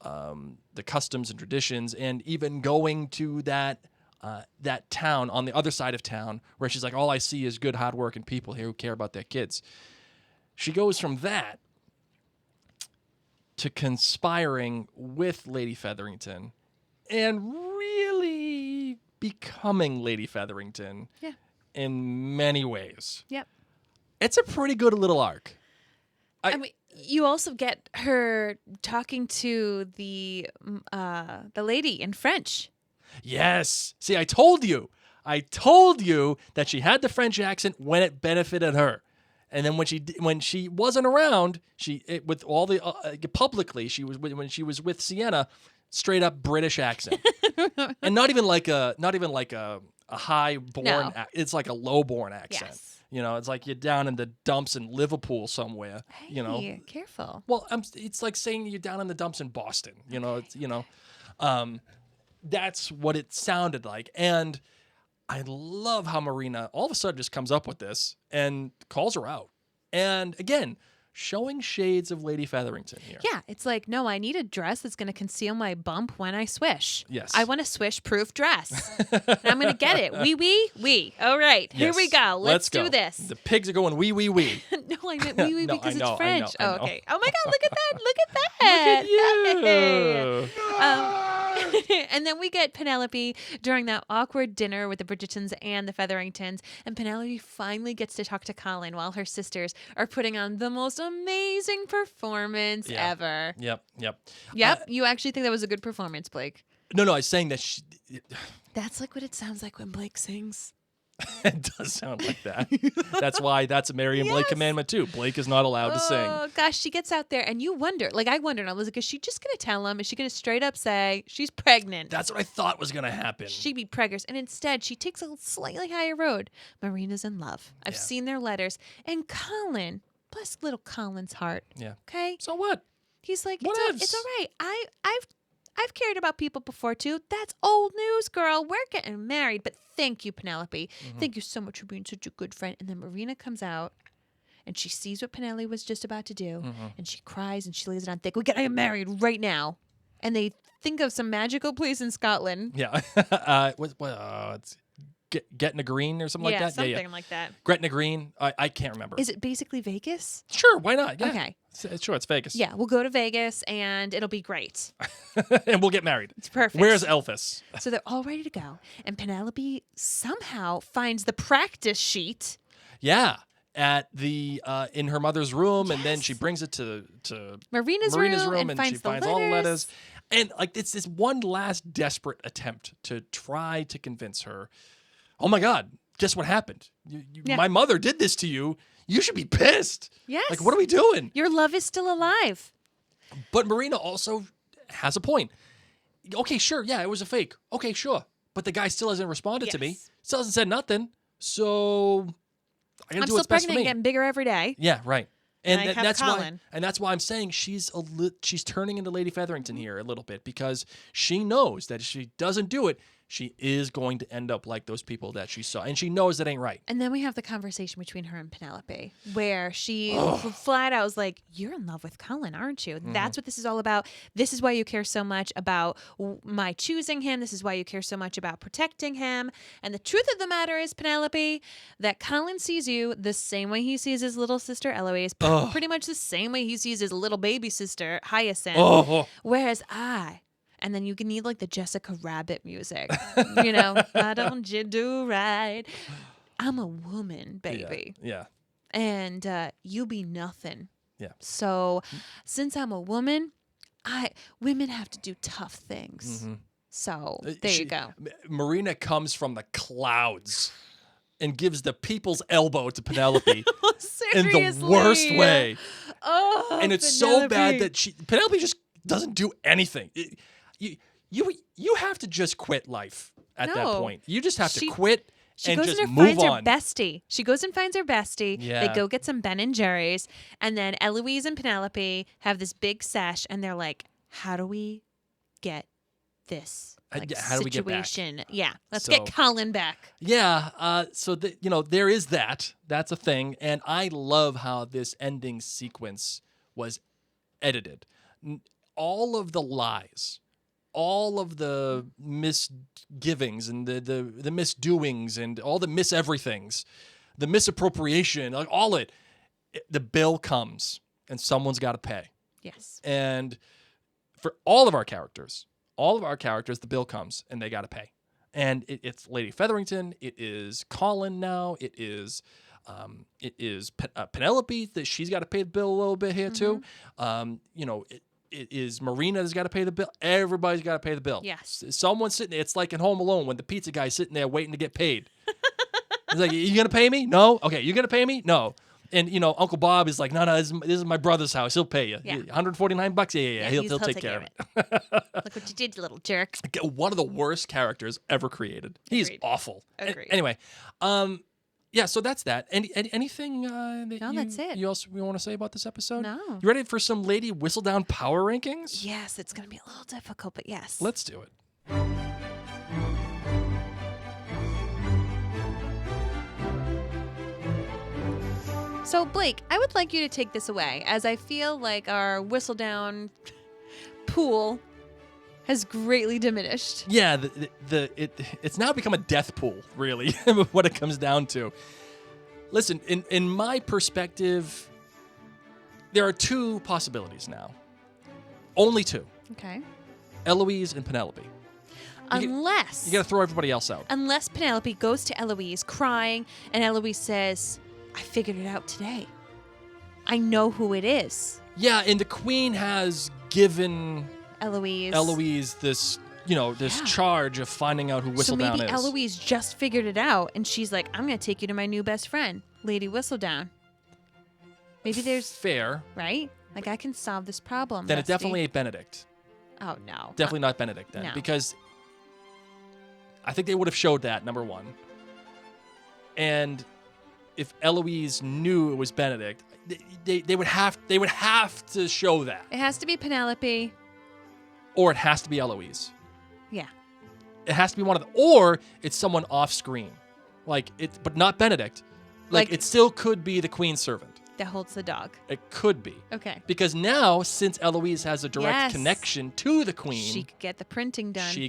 the customs and traditions, and even going to that town on the other side of town where she's like, all I see is good, hardworking people here who care about their kids. She goes from that to conspiring with Lady Featherington and really becoming Lady Featherington in many ways. Yep. It's a pretty good little arc. I mean, you also get her talking to the lady in French. Yes. See, I told you that she had the French accent when it benefited her. And then when she wasn't around, with all the publicly when she was with Sienna, straight up British accent, and not even like a high born. It's like a low born accent. Yes. It's like you're down in the dumps in Liverpool somewhere. Hey, careful. Well, it's like saying you're down in the dumps in Boston. That's what it sounded like, and I love how Marina all of a sudden just comes up with this and calls her out. And again, showing shades of Lady Featherington here. Yeah, it's like, no, I need a dress that's going to conceal my bump when I swish. Yes. I want a swish-proof dress. And I'm going to get it. Wee. All right, here we go. Let's do go. this. The pigs are going wee. No, I meant wee No, because I know, it's French. I know. Oh, okay. Oh my God, look at that. Look at you. And then we get Penelope during that awkward dinner with the Bridgertons and the Featheringtons. And Penelope finally gets to talk to Colin while her sisters are putting on the most amazing performance ever. Yep. You actually think that was a good performance, Blake? No, I was saying that That's like what it sounds like when Blake sings. It does sound like that. That's why that's a Mary and Blake commandment too. Blake is not allowed to sing. Oh gosh, she gets out there and you wonder, I wonder, and I was like, is she just gonna tell him? Is she gonna straight up say she's pregnant? That's what I thought was gonna happen. She'd be preggers. And instead she takes a slightly higher road. Marina's in love. I've seen their letters. And Colin, bless little Colin's heart. Yeah. Okay. So what? He's like, Whatevs. it's all right. I've cared about people before too. That's old news, girl. We're getting married. But thank you, Penelope. Thank you so much for being such a good friend. And then Marina comes out and she sees what Penelope was just about to do. And she cries and she lays it on thick. We gotta get married right now. And they think of some magical place in Scotland. Yeah. It's Getting a Green or something like that? Something like that. Gretna Green. I can't remember. Is it basically Vegas? Sure, why not? Yeah. Okay. Sure, it's Vegas. Yeah, we'll go to Vegas and it'll be great. And we'll get married. It's perfect. Where's Elvis? So they're all ready to go. And Penelope somehow finds the practice sheet. Yeah. At the in her mother's room, and then she brings it to Marina's room and she finds all the letters. And it's this one last desperate attempt to try to convince her, oh my God, guess what happened? My mother did this to you. You should be pissed. Yes. Like, what are we doing? Your love is still alive. But Marina also has a point. Okay, sure. Yeah, it was a fake. Okay, sure. But the guy still hasn't responded to me. Still hasn't said nothing. So I gotta do what's best for me. I'm still pregnant and getting bigger every day. Yeah, right. And that's Colin. why I'm saying she's turning into Lady Featherington here a little bit, because she knows that if she doesn't do it, she is going to end up like those people that she saw. And she knows that ain't right. And then we have the conversation between her and Penelope where she flat out was like, you're in love with Colin, aren't you? That's what this is all about. This is why you care so much about my choosing him. This is why you care so much about protecting him. And the truth of the matter is, Penelope, that Colin sees you the same way he sees his little sister Eloise, pretty much the same way he sees his little baby sister Hyacinth. Whereas and then you can need like the Jessica Rabbit music, why don't you do right? I'm a woman, baby. Yeah. And you be nothing. Yeah. So since I'm a woman, women have to do tough things. So there you go. Marina comes from the clouds and gives the people's elbow to Penelope in the worst way. Oh, and it's Penelope. so bad that Penelope just doesn't do anything. You have to just quit life at that point. You just have to quit and just move on. She goes and finds her bestie. Yeah. They go get some Ben and Jerry's, and then Eloise and Penelope have this big sesh, and they're like, "How do we get this how do we get back? situation? Yeah, let's get Colin back." Yeah. So there is that. That's a thing, and I love how this ending sequence was edited. all of the lies, all of the misgivings and the misdoings and all the everythings, the misappropriation, like all it, the bill comes and someone's got to pay. Yes. And for all of our characters, the bill comes and they got to pay. And it's Lady Featherington. It is Colin now. It is Penelope that she's got to pay the bill a little bit here too. It is Marina that's got to pay the bill. Everybody's got to pay the bill. Yes. Someone's sitting there. It's like in Home Alone when the pizza guy's sitting there waiting to get paid. He's like, you going to pay me? No. Okay. You going to pay me? No. And, Uncle Bob is like, no, this is my brother's house. He'll pay you. Yeah. $149? Yeah. He'll take care of it. Look what you did, you little jerk. One of the worst characters ever created. He's Agreed. awful. Agreed. Anyway, so that's that. Anything that's it. You want to say about this episode? No. You ready for some Lady Whistledown power rankings? Yes, it's going to be a little difficult, but yes. Let's do it. So, Blake, I would like you to take this away, as I feel like our Whistledown pool has greatly diminished. Yeah, it's now become a death pool, really, what it comes down to. Listen, in my perspective, there are two possibilities now. Only two. Okay. Eloise and Penelope. Unless... You got to throw everybody else out. Unless Penelope goes to Eloise crying, and Eloise says, I figured it out today. I know who it is. Yeah, and the Queen has given Eloise this, charge of finding out who Whistledown so maybe is. Eloise just figured it out, and she's like, I'm going to take you to my new best friend, Lady Whistledown. Maybe there's... Fair. Right? Like, I can solve this problem. Then Rusty. it definitely ain't Benedict. Oh, no. Definitely not Benedict then. No. Because I think they would have showed that, number one. And if Eloise knew it was Benedict, they would have to show that. It has to be Penelope. Or it has to be Eloise. Yeah. It has to be one of them. Or it's someone off screen. But not Benedict. Like it still could be the Queen's servant. That holds the dog. It could be. Okay. Because now, since Eloise has a direct connection to the Queen, she could get the printing done. She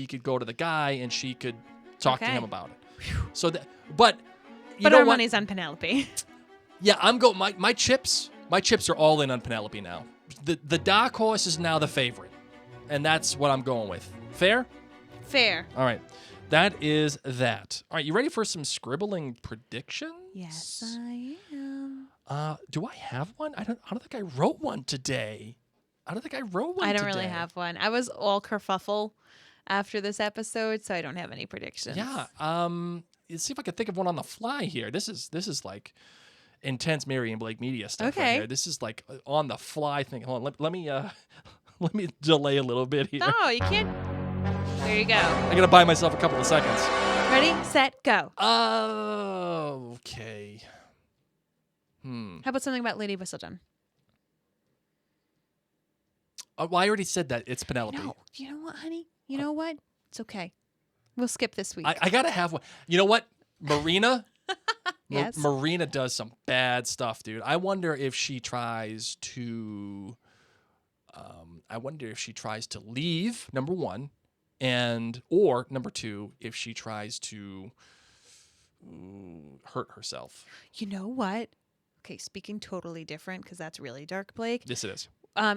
could go to the guy and she could talk to him about it. So that, but our money's on Penelope. Yeah, I'm going. My chips are all in on Penelope now. The dark horse is now the favorite, and that's what I'm going with. Fair? Fair. All right. That is that. All right, you ready for some scribbling predictions? Yes, I am. Do I have one? I don't think I wrote one today. I don't really have one. I was all kerfuffle after this episode, so I don't have any predictions. Yeah. Let's see if I can think of one on the fly here. This is like intense Mary and Blake media stuff right here. This is like on the fly thing. Hold on. Let me delay a little bit here. No, you can't. There you go. I gotta buy myself a couple of seconds. Ready, set, go. Okay. How about something about Lady Whistledown? Well, I already said that. It's Penelope. No. You know what, honey? You know what? It's okay. We'll skip this week. I gotta have one. You know what? Marina? Yes. Marina does some bad stuff, dude. I wonder if she tries to leave, number one, or number two, if she tries to hurt herself. You know what? Okay, speaking totally different, because that's really dark, Blake. Yes, it is.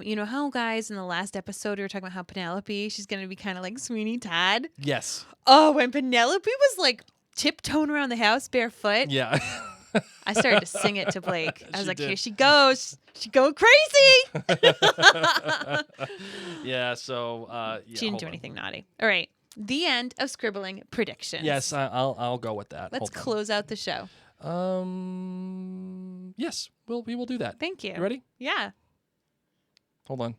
You know how, guys, in the last episode we were talking about how Penelope, she's going to be kind of like Sweeney Todd? Yes. Oh, when Penelope was like tiptoeing around the house barefoot. Yeah. I started to sing it to Blake. I was like, did. here she goes. She's going crazy. Yeah, so... she didn't do anything naughty. All right. The end of scribbling predictions. Yes, I'll go with that. Let's close out the show. Yes, we will do that. Thank you. You ready? Yeah. Hold on.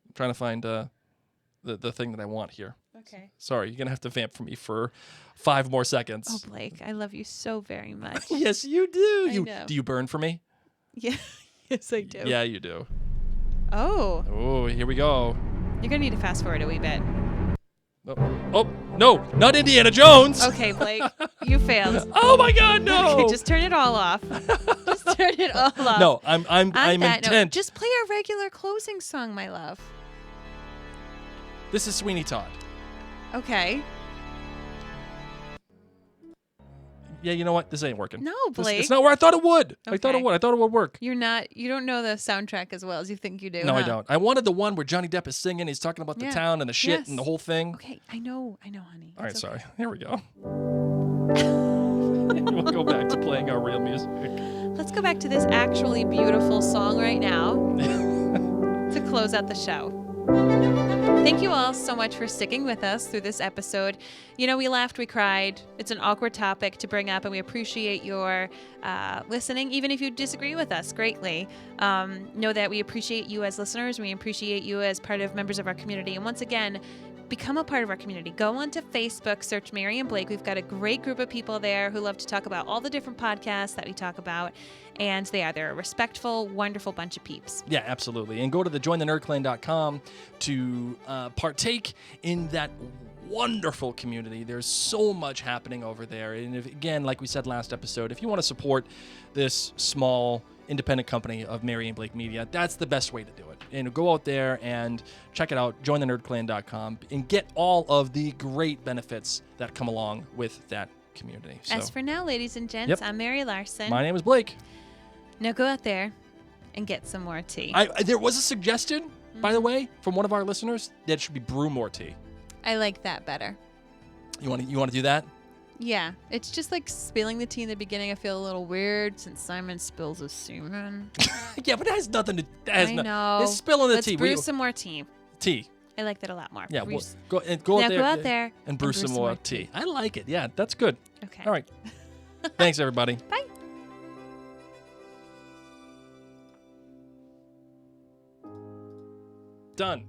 I'm trying to find the thing that I want here. Okay. Sorry, you're going to have to vamp for me for 5 more seconds. Oh, Blake, I love you so very much. Yes, you do. I know. Do you burn for me? Yeah. Yes, I do. Yeah, you do. Oh. Oh, here we go. You're going to need to fast forward a wee bit. Oh, no, not Indiana Jones. Okay, Blake, you failed. Oh my God, no. Okay, just turn it all off. Just turn it all off. No, I'm On that note, intent. just play our regular closing song, my love. This is Sweeney Todd. Okay. Yeah, you know what? This ain't working. No, This- Blake. It's not where I thought it would. I thought it Okay. would. I thought it would work. You don't know the soundtrack as well as you think you do. No, I huh? don't. I wanted the one where Johnny Depp is singing. He's talking about the Yeah. town and the shit Yes. and the whole thing. Okay, I know, honey. All right, It's sorry. okay. Here we go. We'll go back to playing our real music. Let's go back to this actually beautiful song right now to close out the show. Thank you all so much for sticking with us through this episode. You know, we laughed, we cried. It's an awkward topic to bring up, and we appreciate your listening, even if you disagree with us greatly. Know that we appreciate you as listeners. We appreciate you as part of members of our community. And once again, become a part of our community. Go onto Facebook, search Mary and Blake. We've got a great group of people there who love to talk about all the different podcasts that we talk about. And they're a respectful, wonderful bunch of peeps. Yeah, absolutely. And go to the jointhenerdclan.com to partake in that wonderful community. There's so much happening over there. And if, again, like we said last episode, if you want to support this small independent company of Mary and Blake Media, that's the best way to do it. And go out there and check it out, jointhenerdclan.com, and get all of the great benefits that come along with that community. So, As for now, ladies and gents, Yep. I'm Mary Larson. my name is Blake. Now go out there and get some more tea. There was a suggestion, by the way, from one of our listeners that it should be brew more tea. I like that better. You want to do that? Yeah, it's just like spilling the tea in the beginning. I feel a little weird since Simon spills his semen. Yeah, but that has nothing to. That has I know. It's spilling the Let's tea. brew some more tea. Tea. I like that a lot more. Yeah, Brew well, s- go now out there. go out there and brew some more tea. I like it. Yeah, that's good. Okay. All right. Thanks, everybody. Bye. Done.